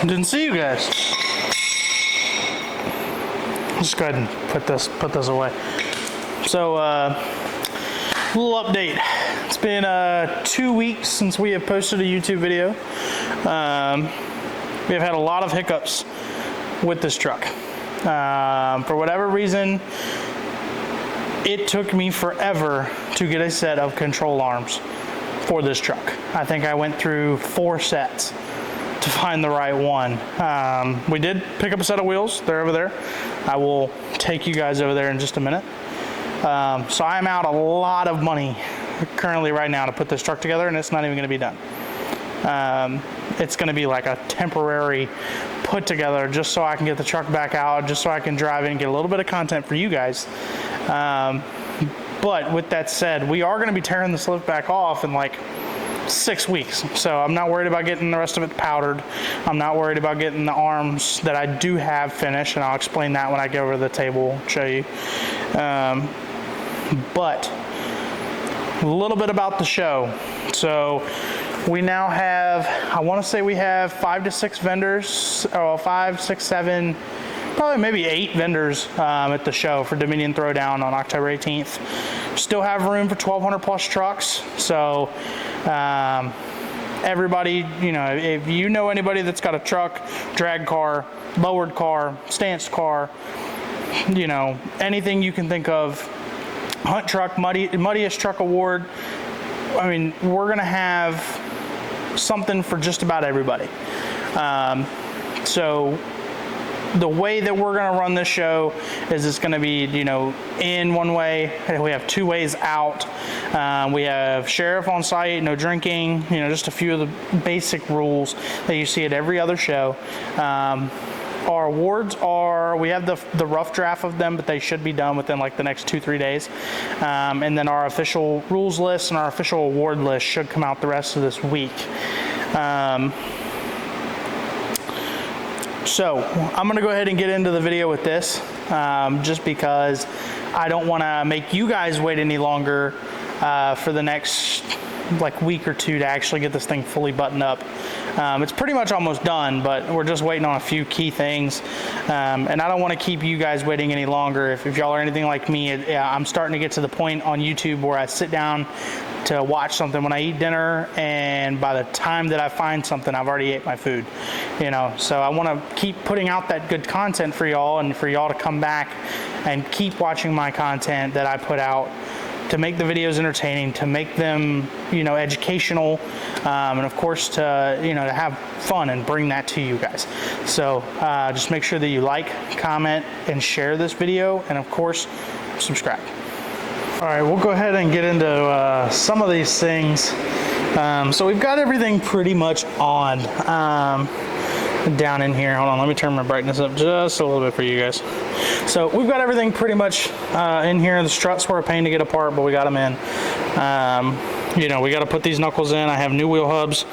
Didn't see you guys. Just go ahead and put this away. So, little update. It's been 2 weeks since we have posted a YouTube video. We have had a lot of hiccups with this truck. For whatever reason, it took me forever to get a set of control arms for this truck. I think I went through 4 sets to find the right one. We did pick up a set of wheels. They're over there. I will take you guys over there in just a minute. So I'm out a lot of money currently right now to put this truck together, and it's not even going to be done. It's going to be like a temporary put together just so I can get the truck back out, just so I can drive it and get a little bit of content for you guys. But with that said, we are going to be tearing this lift back off in like 6 weeks. So I'm not worried about getting the rest of it powdered. I'm not worried about getting the arms that I do have finished, and I'll explain that when I go over to the table, show you. But a little bit about the show. So we now have, I want to say we have 5 to 6 vendors, or 5, 6, 7, probably maybe 8 vendors at the show for Dominion Throwdown on October 18th. Still have room for 1,200 plus trucks. So everybody, you know, if you know anybody that's got a truck, drag car, lowered car, stanced car, you know, anything you can think of, hunt truck, muddiest truck award, I mean, we're gonna have something for just about everybody. So the way that we're gonna run this show is it's gonna be, you know, in one way, we have 2 ways out. We have sheriff on site, no drinking, you know, just a few of the basic rules that you see at every other show. Our awards are, we have the rough draft of them, but they should be done within like the next 2-3 days. And then our official rules list and our official award list should come out the rest of this week. So I'm gonna go ahead and get into the video with this, just because I don't wanna make you guys wait any longer for the next like week or 2 to actually get this thing fully buttoned up. It's pretty much almost done, but we're just waiting on a few key things. And I don't want to keep you guys waiting any longer. If y'all are anything like me, I'm starting to get to the point on YouTube where I sit down to watch something when I eat dinner, and by the time that I find something, I've already ate my food, you know. So I want to keep putting out that good content for y'all, and for y'all to come back and keep watching my content that I put out, to make the videos entertaining, to make them, you know, educational, and of course to, you know, to have fun and bring that to you guys. So just make sure that you like, comment, and share this video, and of course subscribe. All right, we'll go ahead and get into some of these things. So we've got everything pretty much on down in here. Hold on, let me turn my brightness up just a little bit for you guys. So we've got everything pretty much in here. The struts were a pain to get apart, but we got them in. You know, we got to put these knuckles in. I have new wheel hubs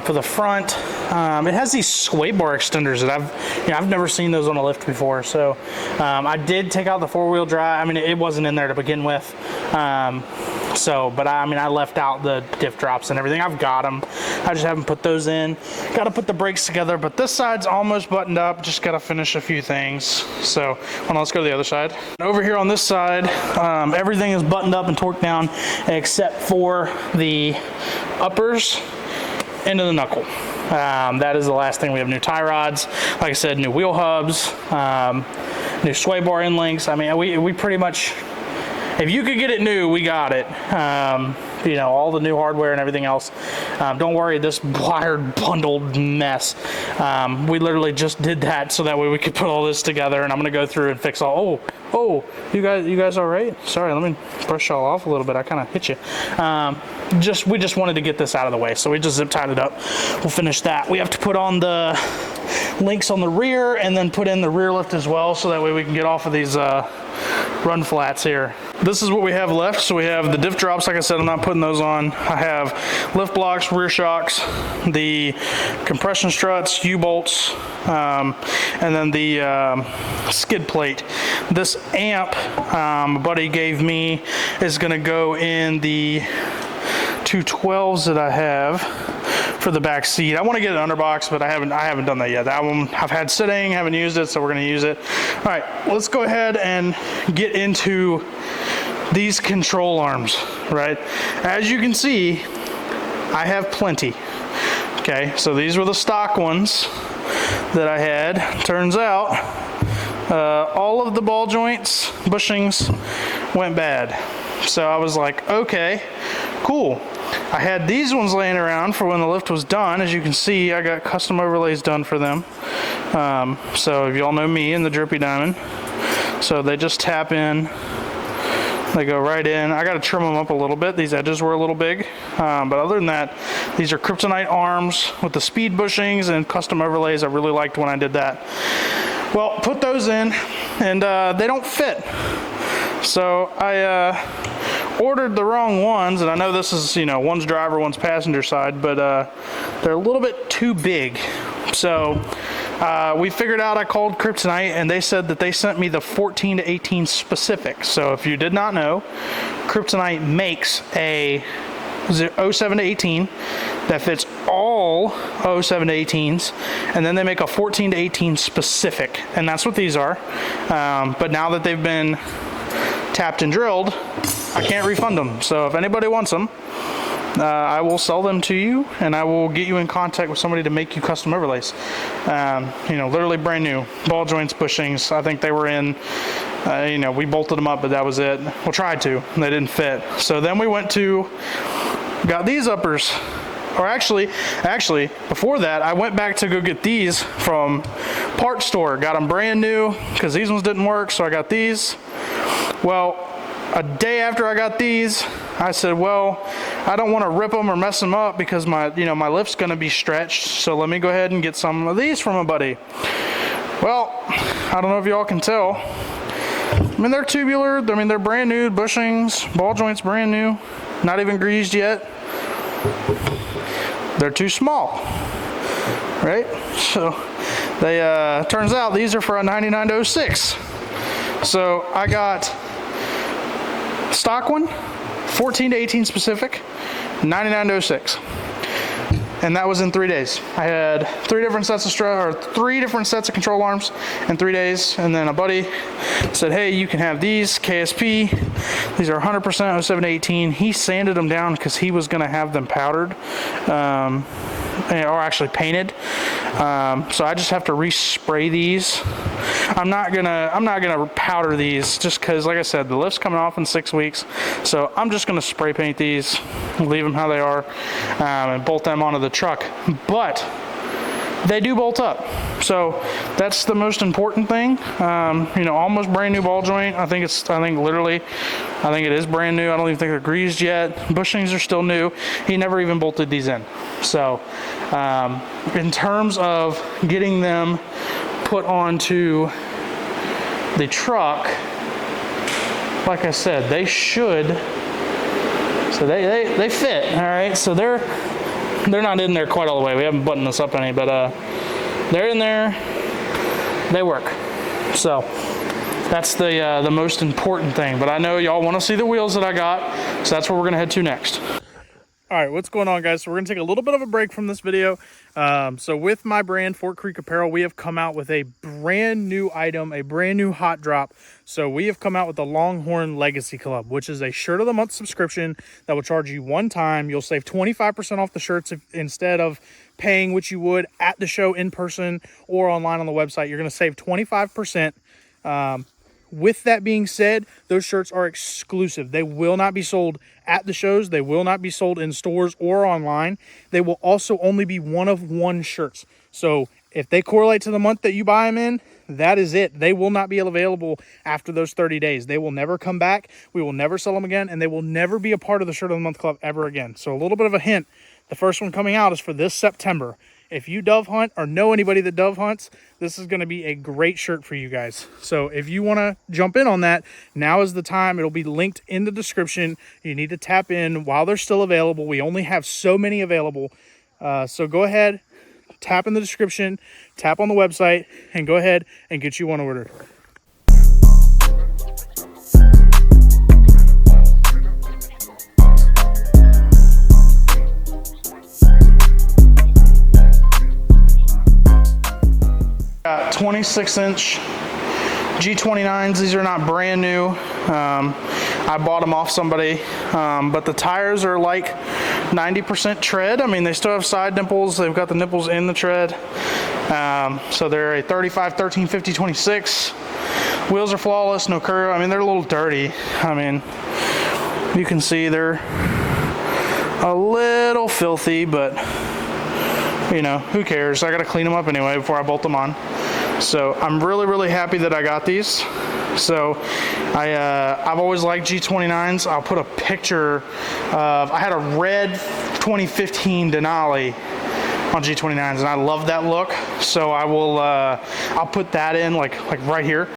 for the front. It has these sway bar extenders that I've never seen those on a lift before. So I did take out the 4-wheel drive. I mean, it wasn't in there to begin with. But I left out the diff drops and everything. I've got them. I just haven't put those in. Got to put the brakes together, but this side's almost buttoned up. Just got to finish a few things. So hold on, let's go to the other side. Over here on this side, everything is buttoned up and torqued down except for the uppers into the knuckle. That is the last thing. We have new tie rods. Like I said, new wheel hubs, new sway bar end links. I mean, we pretty much, if you could get it new, we got it. You know, all the new hardware and everything else. Don't worry, this wired bundled mess, we literally just did that so that way we could put all this together, and I'm gonna go through and fix all. Oh, you guys all right? Sorry, let me brush y'all off a little bit. I kind of hit you. We just wanted to get this out of the way, so we just zip tied it up. We'll finish that. We have to put on the links on the rear and then put in the rear lift as well, so that way we can get off of these run flats here. This is what we have left. So we have the diff drops. Like I said, I'm not putting those on. I have lift blocks, rear shocks, the compression struts, U-bolts, and then the skid plate. This amp a buddy gave me is going to go in the two 12s that I have for the back seat. I want to get it underbox, but I haven't done that yet. That one I've had sitting, haven't used it, so we're going to use it. All right, let's go ahead and get into these control arms, right? As you can see, I have plenty. Okay, so these were the stock ones that I had. Turns out all of the ball joints, bushings went bad. So I was like, okay, cool. I had these ones laying around for when the lift was done. As you can see, I got custom overlays done for them. So if y'all know me and the Drippy Diamond, so they just tap in, they go right in. I got to trim them up a little bit. These edges were a little big, but other than that, these are kryptonite arms with the speed bushings and custom overlays. I really liked when I did that. Well, put those in, and they don't fit. So I ordered the wrong ones, and I know this is, you know, one's driver, one's passenger side, but they're a little bit too big. So we figured out, I called Kryptonite, and they said that they sent me the 14 to 18 specific. So if you did not know, Kryptonite makes a 07 to 18 that fits all 07 to 18s, and then they make a 14 to 18 specific, and that's what these are. But now that they've been tapped and drilled, I can't refund them. So if anybody wants them, I will sell them to you, and I will get you in contact with somebody to make you custom overlays. You know, literally brand new ball joints, bushings. I think they were in, you know, we bolted them up, but that was it. Well, tried to, and they didn't fit. So then we went to, got these uppers. Or actually, before that, I went back to go get these from parts store. Got them brand new because these ones didn't work, so I got these. Well, a day after I got these, I said, well, I don't want to rip them or mess them up because my lift's going to be stretched. So let me go ahead and get some of these from a buddy. Well, I don't know if y'all can tell. I mean, they're tubular. I mean, they're brand new bushings, ball joints brand new, not even greased yet. They're too small, right? So they turns out these are for a 99 to 06. So I got stock one, 14 to 18 specific, 99 to 06. And that was in 3 days. I had three different sets of control arms in 3 days. And then a buddy said, hey, you can have these KSP. These are 100% 07 to 18. He sanded them down because he was gonna have them powdered, or actually painted. So I just have to respray these. I'm not gonna powder these just because, like I said, the lift's coming off in 6 weeks. So I'm just gonna spray paint these, leave them how they are, and bolt them onto the truck. But they do bolt up, so that's the most important thing. You know, almost brand new ball joint. I think it is brand new. I don't even think they're greased yet. Bushings are still new. He never even bolted these in. So in terms of getting them put onto the truck, like I said, they should. So they fit. All right. So they're not in there quite all the way. We haven't buttoned this up any, but they're in there. They work. So that's the most important thing. But I know y'all want to see the wheels that I got, so that's where we're gonna head to next. All right, what's going on, guys? So we're gonna take a little bit of a break from this video. So with my brand, Fort Creek Apparel, we have come out with a brand new item, a brand new hot drop. So we have come out with the Longhorn Legacy Club, which is a shirt of the month subscription that will charge you one time. You'll save 25% off the shirts instead of paying what you would at the show in person or online on the website. You're gonna save 25%. With that being said, those shirts are exclusive. They will not be sold at the shows. They will not be sold in stores or online. They will also only be one of one shirts. So if they correlate to the month that you buy them in, that is it. They will not be available after those 30 days. They will never come back. We will never sell them again, and they will never be a part of the Shirt of the Month Club ever again. So a little bit of a hint. The first one coming out is for this September. If you dove hunt or know anybody that dove hunts, this is going to be a great shirt for you guys. So if you want to jump in on that, now is the time. It'll be linked in the description. You need to tap in while they're still available. We only have so many available. So go ahead, tap in the description, tap on the website, and go ahead and get you one ordered. 26-inch G29s. These are not brand new. I bought them off somebody, but the tires are like 90% tread. I mean, they still have side nipples. They've got the nipples in the tread. So they're a 35, 13, 50, 26. Wheels are flawless, no curve. I mean, they're a little dirty. I mean, you can see they're a little filthy, but you know, who cares? I gotta clean them up anyway before I bolt them on. So I'm really, really happy that I got these. So I've always liked G29s. I'll put a picture of, I had a red 2015 Denali on G29s and I love that look. So I will, I'll put that in like right here.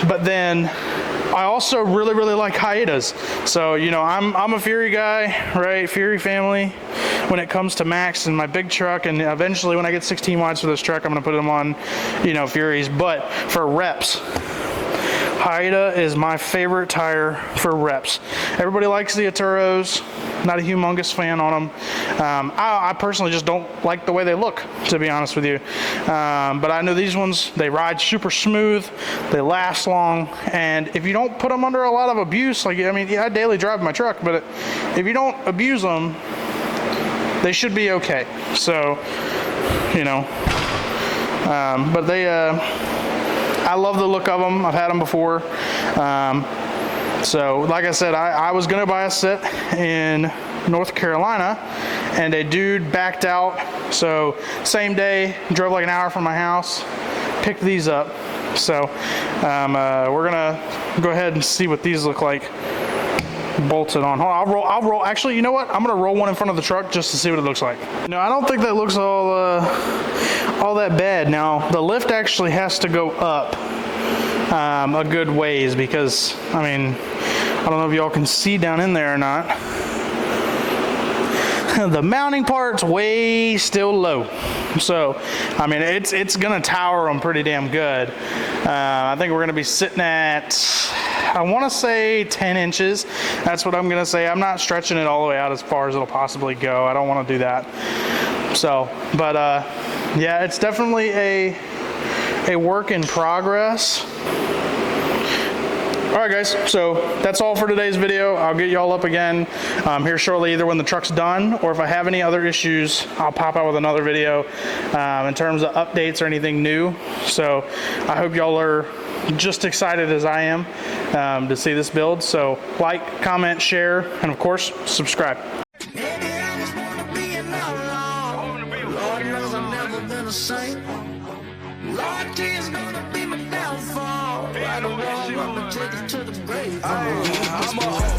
But then I also really, really like Haidas. So, you know, I'm a Fury guy, right? Fury family when it comes to Max and my big truck, and eventually when I get 16 wides for this truck, I'm gonna put them on, you know, Furies. But for reps, Haida is my favorite tire for reps. Everybody likes the Aturos. Not a humongous fan on them. I personally just don't like the way they look, to be honest with you. But I know these ones, they ride super smooth, they last long, and if you don't put them under a lot of abuse, like, I mean, yeah, I daily drive my truck, but if you don't abuse them, they should be okay. So, you know, but they, I love the look of them. I've had them before. So like I said, I was gonna buy a set in North Carolina and a dude backed out. So same day, drove like an hour from my house, picked these up. So we're gonna go ahead and see what these look like bolted on. Hold on, I'll roll. Actually, you know what? I'm gonna roll one in front of the truck just to see what it looks like. No, I don't think that looks all that bad. Now the lift actually has to go up a good ways because, I mean, I don't know if y'all can see down in there or not. The mounting part's way still low. So, I mean, it's gonna tower them pretty damn good. I think we're gonna be sitting at, I wanna say 10 inches. That's what I'm gonna say. I'm not stretching it all the way out as far as it'll possibly go. I don't wanna do that. So, but yeah, it's definitely a work in progress. All right, guys, so that's all for today's video. I'll get y'all up again here shortly, either when the truck's done or if I have any other issues, I'll pop out with another video in terms of updates or anything new. So I hope y'all are just excited as I am to see this build. So like, comment, share, and of course, subscribe. I'm a